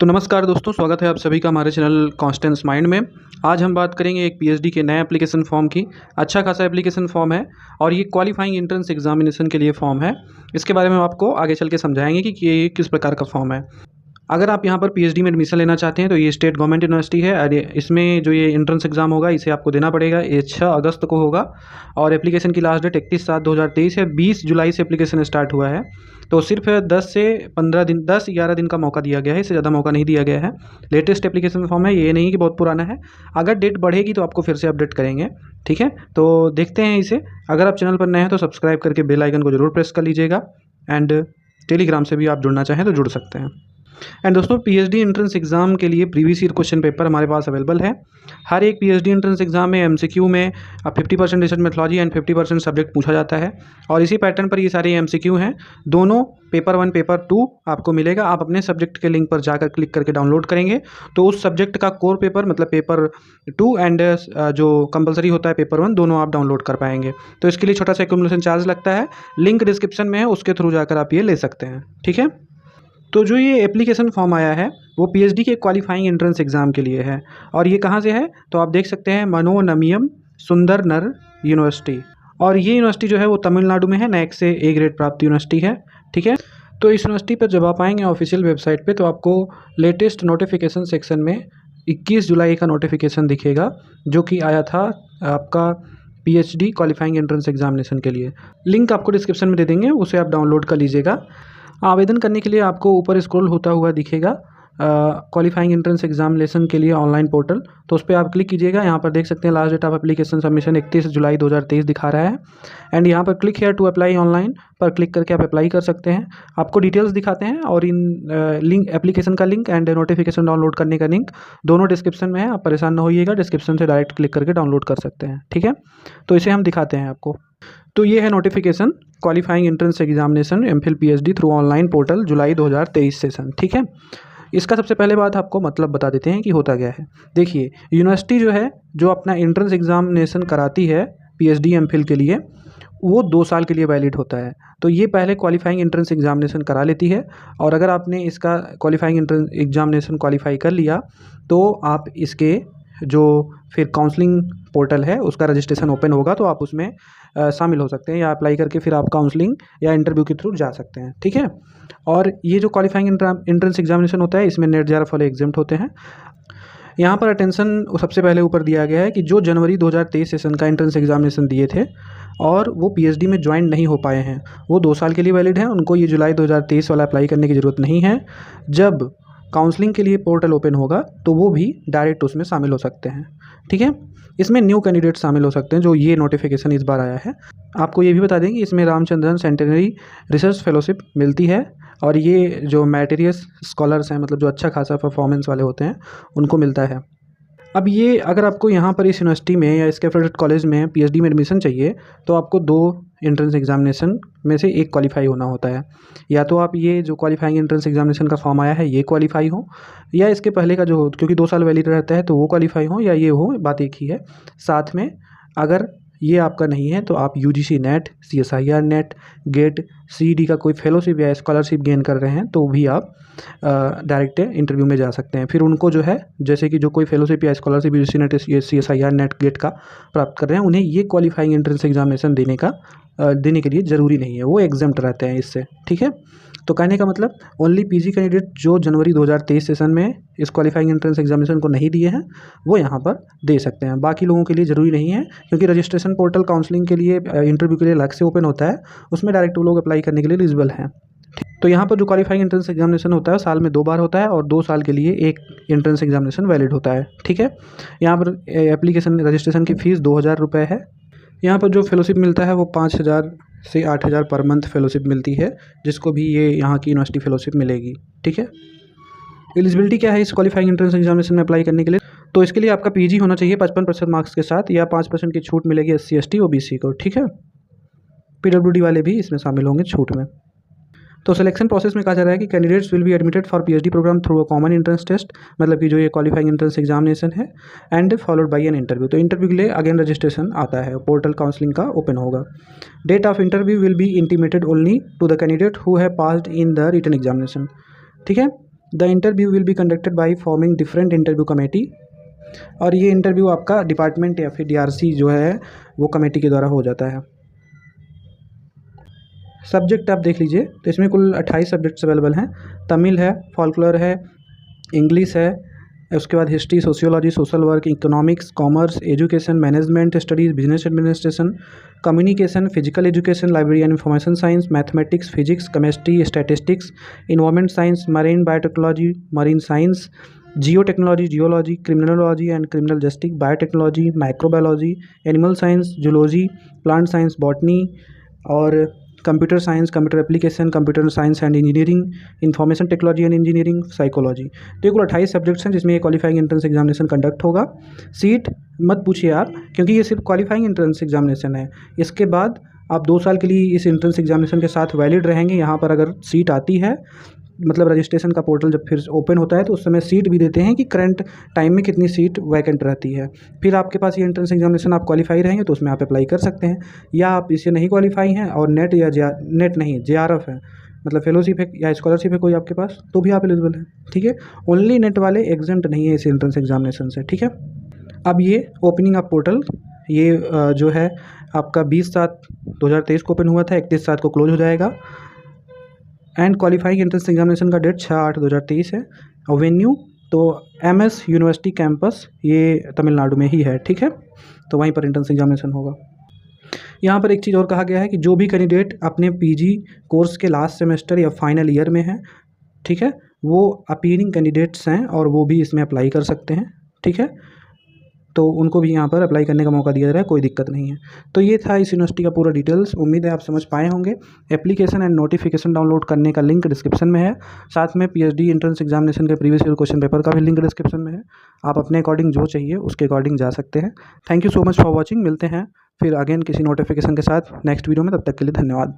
तो नमस्कार दोस्तों, स्वागत है आप सभी का हमारे चैनल कॉन्स्टेंस माइंड में। आज हम बात करेंगे एक पीएचडी के नए एप्लीकेशन फॉर्म की। अच्छा खासा एप्लीकेशन फॉर्म है और ये क्वालिफाइंग एंट्रेंस एग्जामिनेशन के लिए फॉर्म है। इसके बारे में हम आपको आगे चल के समझाएंगे कि ये किस प्रकार का फॉर्म है। अगर आप यहाँ पर पीएचडी में एडमिशन लेना चाहते हैं तो ये स्टेट गवर्नमेंट यूनिवर्सिटी है और इसमें जो ये एंट्रेंस एग्ज़ाम होगा इसे आपको देना पड़ेगा। ये 6 अगस्त को होगा और एप्लीकेशन की लास्ट डेट 31/7/2023 है। 20 जुलाई से एप्लीकेशन स्टार्ट हुआ है। तो सिर्फ 10 से 15 दिन 10-11 दिन का मौका दिया गया है, इससे ज़्यादा मौका नहीं दिया गया है। लेटेस्ट एप्लीकेशन फॉर्म है, ये नहीं कि बहुत पुराना है। अगर डेट बढ़ेगी तो आपको फिर से अपडेट करेंगे, ठीक है। तो देखते हैं इसे। अगर आप चैनल पर नए हैं तो सब्सक्राइब करके बेल आइकन को जरूर प्रेस कर लीजिएगा एंड टेलीग्राम से भी आप जुड़ना चाहें तो जुड़ सकते हैं। एंड दोस्तों, पीएचडी एंट्रेंस एग्जाम के लिए प्रीवियस ईयर क्वेश्चन पेपर हमारे पास अवेलेबल है। हर एक पीएचडी एंट्रेंस एग्जाम में एमसीक्यू में 50% रिसर्च मेथोलॉजी एंड 50% सब्जेक्ट पूछा जाता है और इसी पैटर्न पर ये सारे एमसीक्यू हैं। दोनों पेपर 1 पेपर 2 आपको मिलेगा। आप अपने सब्जेक्ट के लिंक पर जाकर क्लिक करके डाउनलोड करेंगे तो उस सब्जेक्ट का कोर पेपर मतलब पेपर 2 एंड जो कंपलसरी होता है पेपर 1, दोनों आप डाउनलोड कर पाएंगे। तो इसके लिए छोटा सा एक्यूमुलेशन चार्ज लगता है, लिंक डिस्क्रिप्शन में है, उसके थ्रू जाकर आप ये ले सकते हैं, ठीक है। तो जो ये एप्लीकेशन फॉर्म आया है वो पीएचडी के क्वालिफाइंग एंट्रेंस एग्ज़ाम के लिए है और ये कहाँ से है तो आप देख सकते हैं, मनोनमयम सुंदरनर यूनिवर्सिटी। और ये यूनिवर्सिटी जो है वो तमिलनाडु में है, नैक से ए ग्रेड प्राप्त यूनिवर्सिटी है, ठीक है। तो इस यूनिवर्सिटी पर जब आप आएंगे ऑफिशियल वेबसाइट पे तो आपको लेटेस्ट नोटिफिकेशन सेक्शन में 21 जुलाई का नोटिफिकेशन दिखेगा जो कि आया था आपका पीएचडी क्वालिफाइंग एंट्रेंस एग्जामिनेशन के लिए। लिंक आपको डिस्क्रिप्शन में दे देंगे, उसे आप डाउनलोड कर लीजिएगा। आवेदन करने के लिए आपको ऊपर स्क्रॉल होता हुआ दिखेगा क्वालिफाइंग एंट्रेंस एग्जामिनेशन के लिए ऑनलाइन पोर्टल, तो उस पर आप क्लिक कीजिएगा। यहाँ पर देख सकते हैं last date of application submission 31 जुलाई 2023 दिखा रहा है एंड यहाँ पर click here to apply online पर क्लिक करके आप अप्लाई कर सकते हैं। आपको डिटेल्स दिखाते हैं और इन लिंक एप्लीकेशन का लिंक एंड नोटिफिकेशन डाउनलोड करने का लिंक दोनों डिस्क्रिप्शन में है। आप परेशान ना होइएगा, डिस्क्रिप्शन से डायरेक्ट क्लिक करके डाउनलोड कर सकते हैं, ठीक है। तो इसे हम दिखाते हैं आपको। तो ये है notification qualifying entrance examination MPhil PhD through online portal July 2023 session, ठीक है। इसका सबसे पहले बात आपको मतलब बता देते हैं कि होता क्या है। देखिए, यूनिवर्सिटी जो है जो अपना एंट्रेंस एग्जामिनेशन कराती है पीएचडी एमफिल के लिए, वो 2 साल के लिए वैलिड होता है। तो ये पहले क्वालिफाइंग एंट्रेंस एग्जामिनेशन करा लेती है और अगर आपने इसका क्वालिफाइंग एंट्रेंस एग्जामिनेशन क्वालिफाई कर लिया तो आप इसके जो फिर काउंसलिंग पोर्टल है उसका रजिस्ट्रेशन ओपन होगा तो आप उसमें शामिल हो सकते हैं या अप्लाई करके फिर आप काउंसलिंग या इंटरव्यू के थ्रू जा सकते हैं, ठीक है। और ये जो क्वालिफाइंग एंट्रेंस एग्जामिनेशन होता है इसमें नेट जेआरएफ वाले एग्जाम होते हैं। यहाँ पर अटेंशन सबसे पहले ऊपर दिया गया है कि जो जनवरी 2023 सेशन का एंट्रेंस एग्जामिनेशन दिए थे और वो पीएचडी में ज्वाइन नहीं हो पाए हैं, वो 2 साल के लिए वैलिड है, उनको ये जुलाई 2023 वाला अप्लाई करने की ज़रूरत नहीं है। जब काउंसलिंग के लिए पोर्टल ओपन होगा तो वो भी डायरेक्ट उसमें शामिल हो सकते हैं, ठीक है। इसमें न्यू कैंडिडेट शामिल हो सकते हैं जो ये नोटिफिकेशन इस बार आया है। आपको ये भी बता दें कि इसमें रामचंद्रन सेंटेनरी रिसर्च फेलोशिप मिलती है और ये जो मैटेरियस स्कॉलर्स हैं मतलब जो अच्छा खासा परफॉर्मेंस वाले होते हैं उनको मिलता है। अब ये अगर आपको यहाँ पर इस यूनिवर्सिटी में या इसके एफिलिएटेड कॉलेज में पीएचडी में एडमिशन चाहिए तो आपको 2 एंट्रेंस एग्जामिनेशन में से एक क्वालिफाई होना होता है। या तो आप ये जो क्वालिफाइंग एंट्रेंस एग्जामिनेशन का फॉर्म आया है ये क्वालिफाई हो, या इसके पहले का जो हो, क्योंकि 2 साल वैलिड रहता है तो वो क्वालिफाई हो या ये हो, बात एक ही है। साथ में अगर ये आपका नहीं है तो आप UGC NET, CSIR NET, GATE, CED का कोई फेलोशिप या स्कॉलरशिप गेन कर रहे हैं तो भी आप डायरेक्ट इंटरव्यू में जा सकते हैं। फिर उनको जो है जैसे कि जो कोई फेलोशिप या scholarship UGC NET, CSIR NET, GATE का प्राप्त कर रहे हैं उन्हें ये क्वालिफाइंग एंट्रेंस एग्जामिनेशन देने के लिए ज़रूरी नहीं है, वो एग्जम्प्ट रहते हैं इससे, ठीक है। तो कहने का मतलब ओनली पीजी कैंडिडेट जो जनवरी 2023 सेशन में इस क्वालिफाइंग एंट्रेंस एग्जामिनेशन को नहीं दिए हैं वो यहाँ पर दे सकते हैं। बाकी लोगों के लिए ज़रूरी नहीं है क्योंकि रजिस्ट्रेशन पोर्टल काउंसलिंग के लिए इंटरव्यू के लिए अलग से ओपन होता है, उसमें डायरेक्ट वो लोग अप्लाई करने के लिए एलिजिबल हैं। तो यहाँ पर जो क्वालिफाइंग एंट्रेंस एग्जामिनेशन होता है साल में 2 बार होता है और 2 साल के लिए एक एंट्रेंस एग्जामिनेशन वैलिड होता है, ठीक है। यहाँ पर एप्लीकेशन रजिस्ट्रेशन की फ़ीस 2000 रुपये है। यहाँ पर जो फेलोशिप मिलता है वो 5000 से 8000 पर मंथ फेलोशिप मिलती है, जिसको भी ये यहाँ की यूनिवर्सिटी फेलोशिप मिलेगी, ठीक है। एलिजिबिलिटी क्या है इस क्वालिफाइंग एंट्रेंस एग्जामिनेशन में अप्लाई करने के लिए, तो इसके लिए आपका पीजी होना चाहिए 55% मार्क्स के साथ या 5% की छूट मिलेगी SC ST OBC को, ठीक है। PWD वाले भी इसमें शामिल होंगे छूट में। तो सिलेक्शन प्रोसेस में कहा जा रहा है कि candidates will be admitted for PhD programme through a common entrance test, मतलब कि जो ये क्वालिफाइंग एंट्रेंस एग्जामिनेशन है, and followed by an interview. तो इंटरव्यू के लिए अगेन रजिस्ट्रेशन आता है, पोर्टल काउंसलिंग का ओपन होगा। Date of interview will be intimated only to the candidate who have passed in the written examination, ठीक है। The interview will be conducted by forming different interview committee, और ये interview आपका department या फिर DRC जो है वो कमेटी के द्वारा हो जाता है। सब्जेक्ट आप देख लीजिए, तो इसमें कुल 28 सब्जेक्ट्स अवेलेबल हैं। तमिल है, फॉल्कलोर है, इंग्लिश है, उसके बाद history, sociology, social work, economics, commerce, education, management studies, business administration, communication, physical education, library and information science, mathematics, physics, chemistry, statistics, environment science, marine biotechnology, marine science, geo technology, geology, criminology and criminal justice, biotechnology, microbiology, animal science, zoology, plant science, botany, और computer science, computer application, computer science and engineering, information technology and engineering, psychology. तो ये कुल 28 subjects हैं जिसमें ये qualifying entrance examination conduct होगा। Seat मत पूछिए आप, क्योंकि ये सिर्फ क्वालिफाइंग एंट्रेंस एग्जामिनेशन है। इसके बाद आप 2 साल के लिए इस एंट्रेंस एग्जामिनेशन के साथ वैलिड रहेंगे। यहाँ पर अगर सीट आती है, मतलब रजिस्ट्रेशन का पोर्टल जब फिर ओपन होता है तो उस समय सीट भी देते हैं कि करंट टाइम में कितनी सीट वैकेंट रहती है। फिर आपके पास ये एंट्रेंस एग्जामिनेशन आप क्वालिफाई रहेंगे तो उसमें आप अप्लाई कर सकते हैं, या आप इसे नहीं क्वालिफाई हैं और नेट या नेट नहीं JRF है, मतलब फेलोशिप है या स्कॉलरशिप है कोई आपके पास, तो भी आप एलिजिबल हैं। ठीक है, ओनली नेट वाले एग्जेम्प्ट नहीं है इस एंट्रेंस एग्जामिनेशन से। ठीक है, अब ये ओपनिंग ऑफ पोर्टल ये जो है आपका 20/7/2023 को ओपन हुआ था, 31/7 को क्लोज हो जाएगा। एंड क्वालिफाइंग एंट्रेंस एग्जामिनेशन का डेट 6/8/2023 है। और वेन्यू तो MS यूनिवर्सिटी कैंपस, ये तमिलनाडु में ही है। ठीक है, तो वहीं पर एंट्रेंस एग्जामिनेशन होगा। यहाँ पर एक चीज़ और कहा गया है कि जो भी कैंडिडेट अपने PG कोर्स के लास्ट सेमेस्टर या फाइनल ईयर में है, ठीक है, वो अपीयरिंग कैंडिडेट्स हैं और वो भी इसमें अप्लाई कर सकते हैं। ठीक है, तो उनको भी यहाँ पर अप्लाई करने का मौका दिया जा रहा है, कोई दिक्कत नहीं है। तो ये था इस यूनिवर्सिटी का पूरा डिटेल्स। उम्मीद है आप समझ पाए होंगे। एप्लीकेशन एंड नोटिफिकेशन डाउनलोड करने का लिंक डिस्क्रिप्शन में है, साथ में PhD एंट्रेंस एग्जामिनेशन के प्रीवियस ईयर क्वेश्चन पेपर का भी लिंक डिस्क्रिप्शन में है। आप अपने अकॉर्डिंग जो चाहिए उसके अकॉर्डिंग जा सकते हैं। Thank you so much for watching. मिलते हैं फिर अगेन किसी नोटिफिकेशन के साथ नेक्स्ट वीडियो में, तब तक के लिए धन्यवाद।